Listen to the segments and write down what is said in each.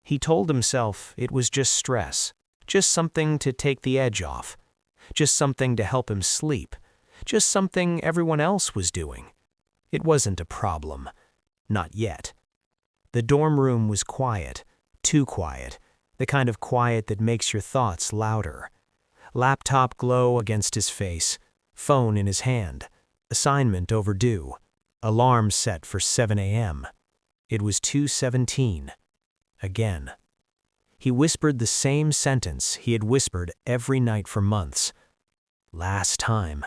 He told himself it was just stress, just something to take the edge off, just something to help him sleep, just something everyone else was doing. It wasn't a problem. Not yet. The dorm room was quiet, too quiet, the kind of quiet that makes your thoughts louder. Laptop glow against his face, phone in his hand, assignment overdue, alarm set for 7 a.m. It was 2:17. Again. He whispered the same sentence he had whispered every night for months. Last time.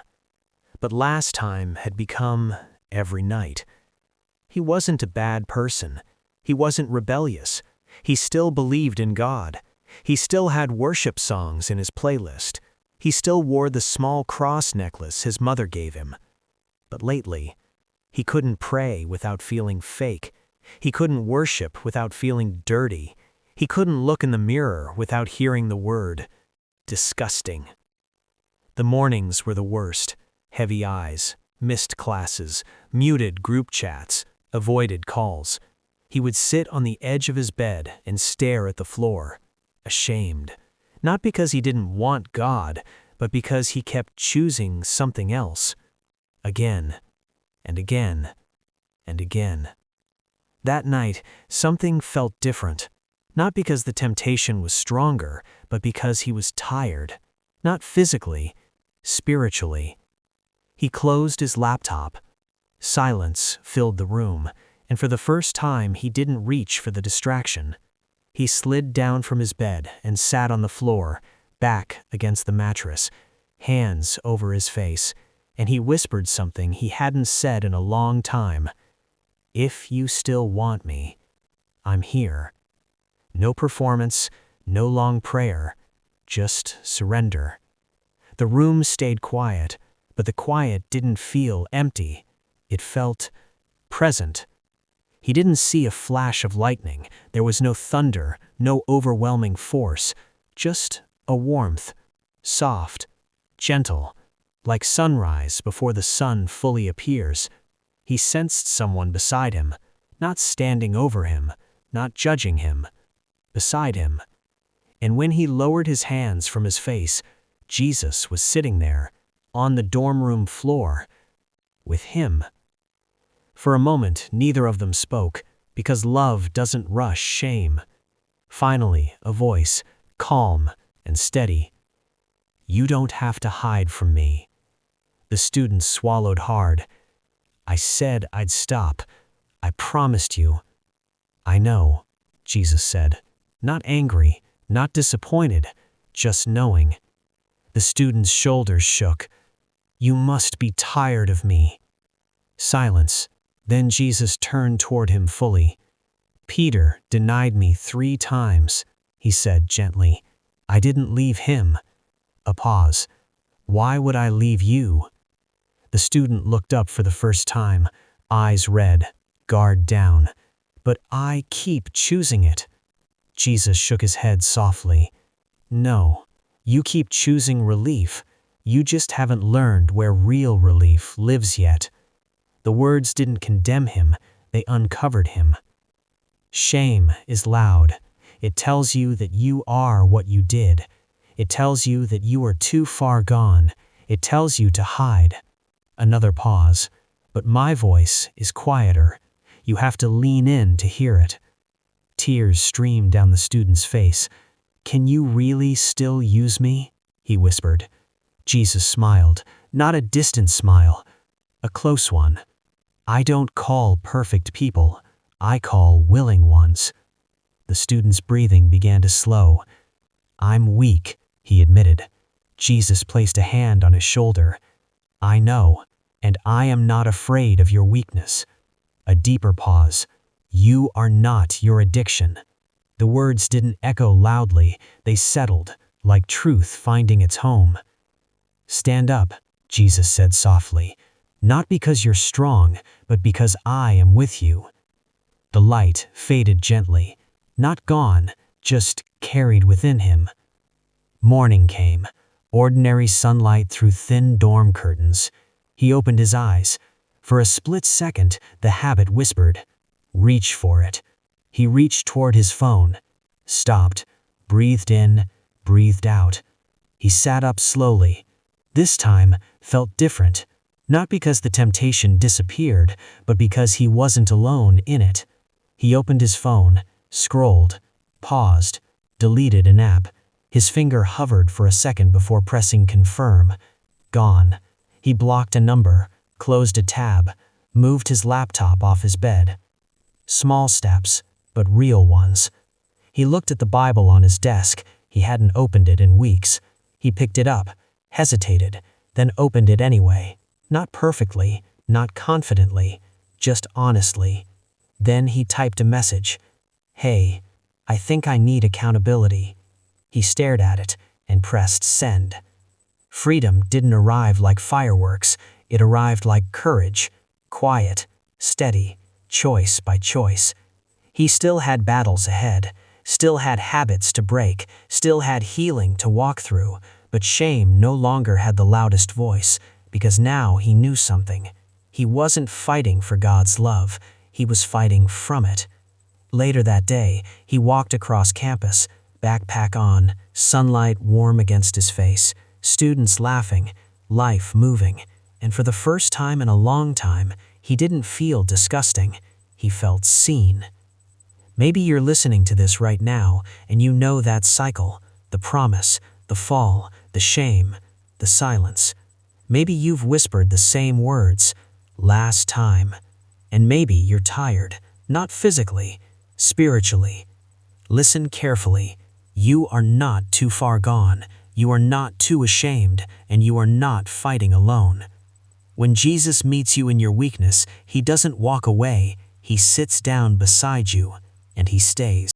But last time had become every night. He wasn't a bad person. He wasn't rebellious. He still believed in God. He still had worship songs in his playlist. He still wore the small cross necklace his mother gave him. But lately, he couldn't pray without feeling fake. He couldn't worship without feeling dirty. He couldn't look in the mirror without hearing the word disgusting. The mornings were the worst. Heavy eyes, missed classes, muted group chats, avoided calls. He would sit on the edge of his bed and stare at the floor, ashamed. Not because he didn't want God, but because he kept choosing something else. Again, and again, and again. That night, something felt different. Not because the temptation was stronger, but because he was tired. Not physically, spiritually. He closed his laptop. Silence filled the room, and for the first time he didn't reach for the distraction. He slid down from his bed and sat on the floor, back against the mattress, hands over his face, and he whispered something he hadn't said in a long time. If you still want me, I'm here. No performance, no long prayer, just surrender. The room stayed quiet, but the quiet didn't feel empty. It felt present. He didn't see a flash of lightning. There was no thunder, no overwhelming force, just a warmth, soft, gentle, like sunrise before the sun fully appears. He sensed someone beside him, not standing over him, not judging him, beside him. And when he lowered his hands from his face, Jesus was sitting there, on the dorm room floor, with him. For a moment, neither of them spoke, because love doesn't rush shame. Finally, a voice, calm and steady. You don't have to hide from me. The student swallowed hard. I said I'd stop. I promised you. I know, Jesus said, not angry, not disappointed, just knowing. The student's shoulders shook. You must be tired of me. Silence. Then Jesus turned toward him fully. Peter denied me 3 times, he said gently. I didn't leave him. A pause. Why would I leave you? The student looked up for the first time, eyes red, guard down. But I keep choosing it. Jesus shook his head softly. No, you keep choosing relief. You just haven't learned where real relief lives yet. The words didn't condemn him, they uncovered him. Shame is loud. It tells you that you are what you did. It tells you that you are too far gone. It tells you to hide. Another pause. But my voice is quieter. You have to lean in to hear it. Tears streamed down the student's face. Can you really still use me? He whispered. Jesus smiled, not a distant smile, a close one. I don't call perfect people. I call willing ones. The student's breathing began to slow. I'm weak, he admitted. Jesus placed a hand on his shoulder. I know, and I am not afraid of your weakness. A deeper pause. You are not your addiction. The words didn't echo loudly. They settled, like truth finding its home. Stand up, Jesus said softly. Not because you're strong, but because I am with you. The light faded gently, not gone, just carried within him. Morning came, ordinary sunlight through thin dorm curtains. He opened his eyes. For a split second, the habit whispered, reach for it. He reached toward his phone. stopped, breathed in, breathed out. He sat up slowly. This time felt different, not because the temptation disappeared, but because he wasn't alone in it. He opened his phone, scrolled, paused, deleted an app. His finger hovered for a second before pressing confirm. Gone. He blocked a number, closed a tab, moved his laptop off his bed. Small steps, but real ones. He looked at the Bible on his desk. He hadn't opened it in weeks. He picked it up, hesitated, then opened it anyway. Not perfectly, not confidently, just honestly. Then he typed a message. "Hey, I think I need accountability." He stared at it and pressed send. Freedom didn't arrive like fireworks. It arrived like courage, quiet, steady, choice by choice. He still had battles ahead, still had habits to break, still had healing to walk through, but shame no longer had the loudest voice, because now he knew something. He wasn't fighting for God's love, he was fighting from it. Later that day, he walked across campus, backpack on, sunlight warm against his face, students laughing, life moving, and for the first time in a long time, he didn't feel disgusting. He felt seen. Maybe you're listening to this right now, and you know that cycle, the promise, the fall, the shame, the silence. Maybe you've whispered the same words, last time. And maybe you're tired, not physically, spiritually. Listen carefully. You are not too far gone. You are not too ashamed, and you are not fighting alone. When Jesus meets you in your weakness, he doesn't walk away. He sits down beside you, and he stays.